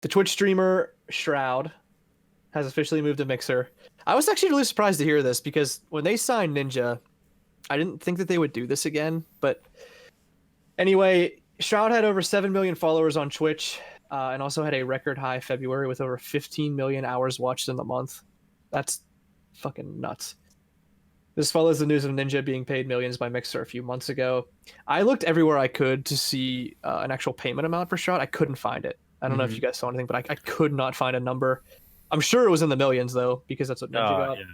the Twitch streamer Shroud has officially moved to Mixer. I was actually really surprised to hear this because when they signed Ninja, I didn't think that they would do this again. But anyway, Shroud had over 7 million followers on Twitch and also had a record high February with over 15 million hours watched in the month. That's fucking nuts. This follows the news of Ninja being paid millions by Mixer a few months ago. I looked everywhere I could to see an actual payment amount for Shroud. I couldn't find it. I don't know if you guys saw anything, but I could not find a number. I'm sure it was in the millions, though, because that's what Ninja got. Yeah.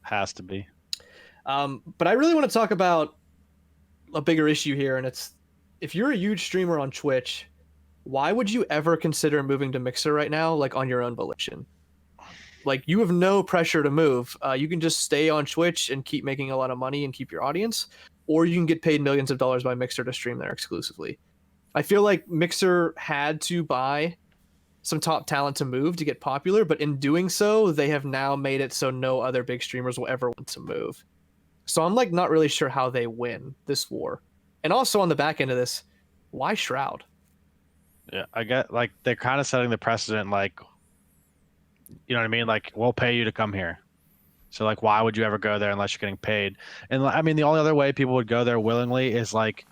Has to be. But I really want to talk about a bigger issue here, and it's if you're a huge streamer on Twitch, why would you ever consider moving to Mixer right now, like on your own volition? Like, you have no pressure to move. You can just stay on Twitch and keep making a lot of money and keep your audience, or you can get paid millions of dollars by Mixer to stream there exclusively. I feel like Mixer had to buy some top talent to move to get popular, but in doing so, they have now made it so no other big streamers will ever want to move. So I'm like not really sure how they win this war. And also on the back end of this, why Shroud? Yeah, I get like they're kind of setting the precedent, like, you know what I mean? Like, we'll pay you to come here. So like, why would you ever go there unless you're getting paid? And I mean, the only other way people would go there willingly is like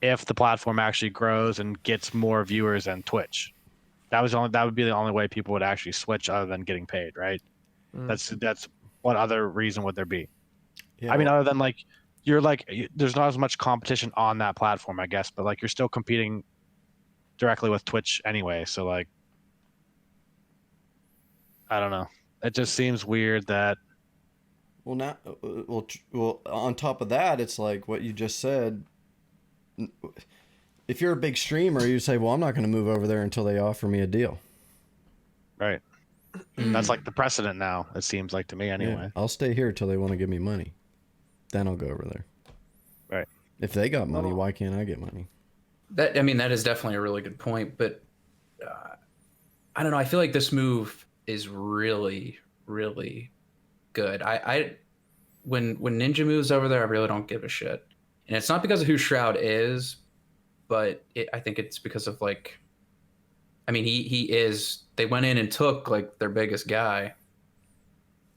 if the platform actually grows and gets more viewers than Twitch. That would be the only way people would actually switch other than getting paid, right? That's what other reason would there be? Yeah, I mean, other than like there's not as much competition on that platform, I guess, but like you're still competing directly with Twitch anyway. So like, I don't know. It just seems weird that. Well, on top of that, it's like what you just said. If you're a big streamer, you say, well, I'm not going to move over there until they offer me a deal. Right. That's like the precedent now, it seems like to me anyway. Yeah, I'll stay here until they want to give me money. Then I'll go over there. Right. If they got money, why can't I get money? That is definitely a really good point. But I don't know. I feel like this move is really, really good. When Ninja moves over there, I really don't give a shit. And it's not because of who Shroud is, but I think it's because of like, I mean, they went in and took like their biggest guy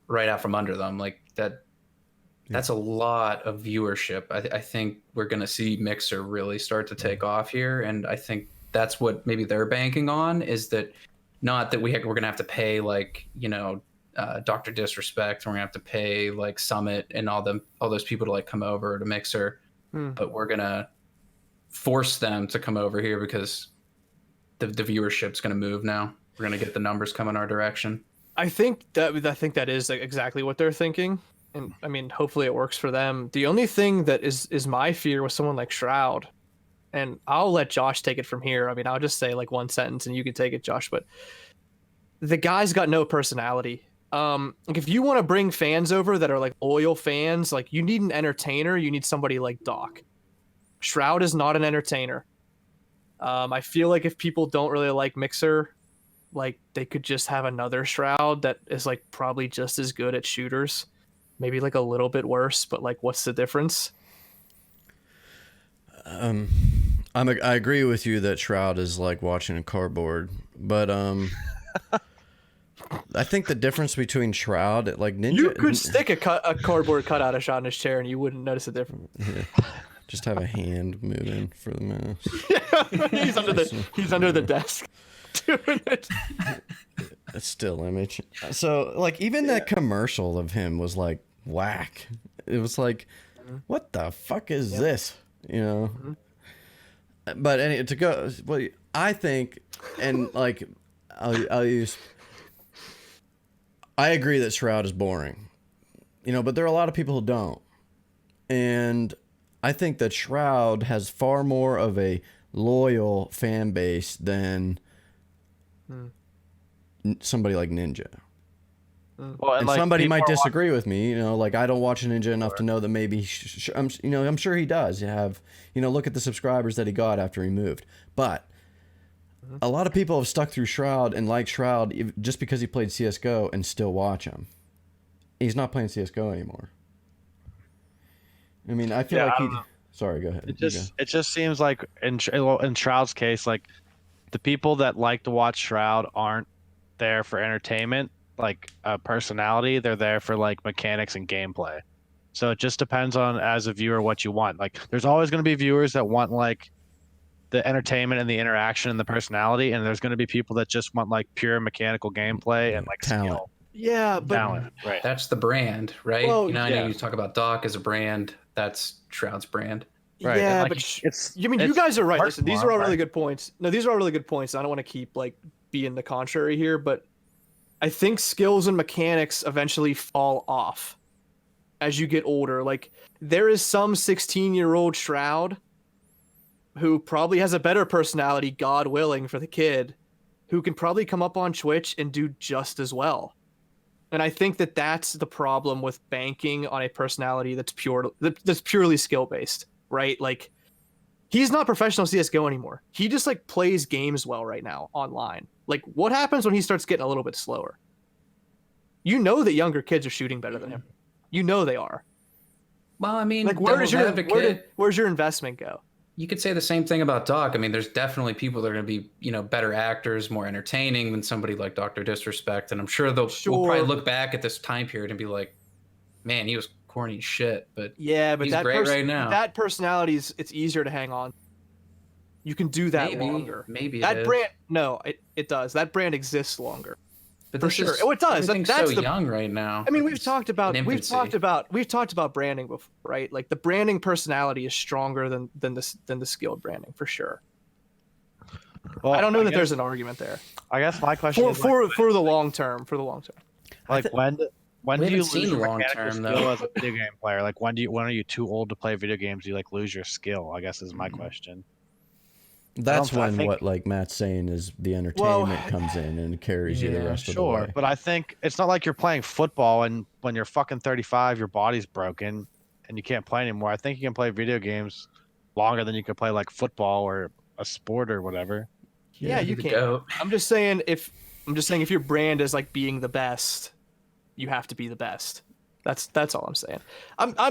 right out from under them. Like that's a lot of viewership. I think we're going to see Mixer really start to take off here. And I think that's what maybe they're banking on, is that not that we're going to have to pay like, Dr. Disrespect. We're going to have to pay like Summit and all those people to like come over to Mixer. But we're going to force them to come over here because the viewership's going to move now. We're going to get the numbers coming our direction. I think that is like exactly what they're thinking. And I mean, hopefully it works for them. The only thing that is my fear with someone like Shroud, and I'll let Josh take it from here. I mean, I'll just say like one sentence and you can take it, Josh, but the guy's got no personality. Like if you want to bring fans over that are like loyal fans, like you need an entertainer, you need somebody like Doc. Shroud is not an entertainer. I feel like if people don't really like Mixer, like they could just have another Shroud that is like probably just as good at shooters, maybe like a little bit worse, but like what's the difference? I agree with you that Shroud is like watching a cardboard, but I think the difference between Shroud, like Ninja, you could stick a cardboard cutout of shot in his chair and you wouldn't notice a difference. Yeah. Just have a hand moving for the mouse. he's under the desk doing it. A still image. So like even that commercial of him was like whack. It was like, what the fuck is this? But anyway, to go, well, I think, and like I'll use. I agree that Shroud is boring, but there are a lot of people who don't, and I think that Shroud has far more of a loyal fan base than somebody like Ninja. Well, and like, somebody might disagree with me, like I don't watch Ninja enough to know that maybe I'm sure he does. Look at the subscribers that he got after he moved. But a lot of people have stuck through Shroud and like Shroud just because he played CS:GO and still watch him. He's not playing CS:GO anymore. I mean, I feel like he. Sorry, go ahead. It just seems like in Shroud's case, like the people that like to watch Shroud aren't there for entertainment, like personality. They're there for like mechanics and gameplay. So it just depends on, as a viewer, what you want. Like, there's always going to be viewers that want like the entertainment and the interaction and the personality, and there's going to be people that just want like pure mechanical gameplay and like Talent. skill, Yeah, but talent. Right. That's the brand, right? Well, You know, I yeah. know you talk about Doc as a brand. That's Shroud's brand. Right. yeah, And, like, but it's you mean you it's guys are right. art Listen, these are all form, really right? good points. No, these are all really good points. I don't want to keep like being the contrary here, but I think skills and mechanics eventually fall off as you get older. Like there is some 16-year-old Shroud who probably has a better personality, God willing, for the kid, who can probably come up on Twitch and do just as well. And I think that that's the problem with banking on a personality that's purely skill based, right? Like he's not professional CS:GO anymore. He just like plays games well right now online. Like what happens when he starts getting a little bit slower? You know that younger kids are shooting better than him. You know they are. Well, I mean, Like where's devil's your advocate, investment go? you could say the same thing about Doc. I mean, there's definitely people that are going to be, you know, better actors, more entertaining than somebody like Dr. Disrespect. And I'm sure we'll probably Sure. look back at this time period and be like, man, he was corny as shit. But Yeah, but he's that great right now. that personality is it's easier to hang on. You can do that longer. Maybe That it is. brand, no, it does. That brand exists longer. But for this sure. is- Oh, it does. Everything's That's so the- young right now. I mean, we've It's talked about in we've infancy. talked about branding before, right? Like the branding personality is stronger than the skilled branding for sure. Well, I don't know that guess- there's an argument there I guess my question is for the long term. like when do We you haven't lose seen your long mechanical term, skill though. as a video game player? Like when are you too old to play video games? Do you like lose your skill? I guess is my question. That's I when think- what like Matt's saying is the entertainment comes in and carries you the Yeah, rest of the Sure, way. but I think it's not like you're playing football and when you're fucking 35, your body's broken and you can't play anymore. I think you can play video games longer than you can play like football or a sport or whatever. Yeah, you the can. goat. I'm just saying if your brand is like being the best, you have to be the best. That's all I'm saying.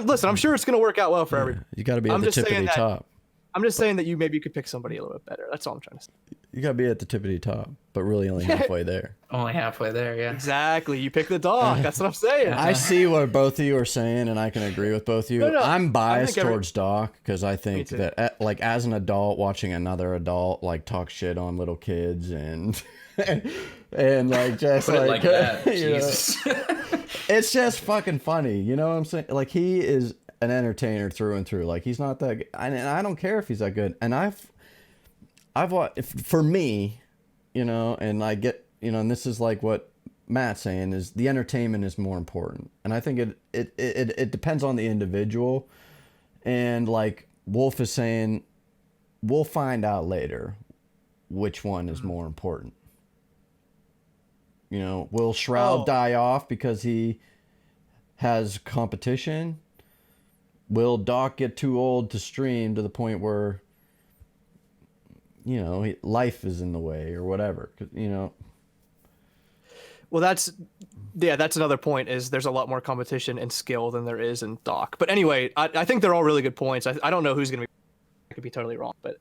Listen, I'm sure it's gonna work out well for everybody. You got to be I'm at the just saying tippity that- top. I'm just saying that you maybe could pick somebody a little bit better. That's all I'm trying to say. You got to be at the tippity top, but really only halfway there. Only halfway there, yeah. Exactly. You pick the dog. That's what I'm saying. I see what both of you are saying, and I can agree with both of you. No, I'm biased think every- towards Doc because I think too. that, like, as an adult, watching another adult like talk shit on little kids and and like just Put it like that. you know, Jesus. it's just fucking funny. You know what I'm saying? Like he is an entertainer through and through. Like he's not that, and I don't care if he's that good. And I've watched for me, you know, and I get, you know, and this is like what Matt's saying is the entertainment is more important, and I think it depends on the individual, and like Wolf is saying, we'll find out later which one is more important. You know, will Shroud die off because he has competition? Will Doc get too old to stream to the point where, you know, life is in the way or whatever? 'Cause, you know. Well, that's another point is there's a lot more competition and skill than there is in Doc. But anyway, I think they're all really good points. I don't know who's going to be, I could be totally wrong, but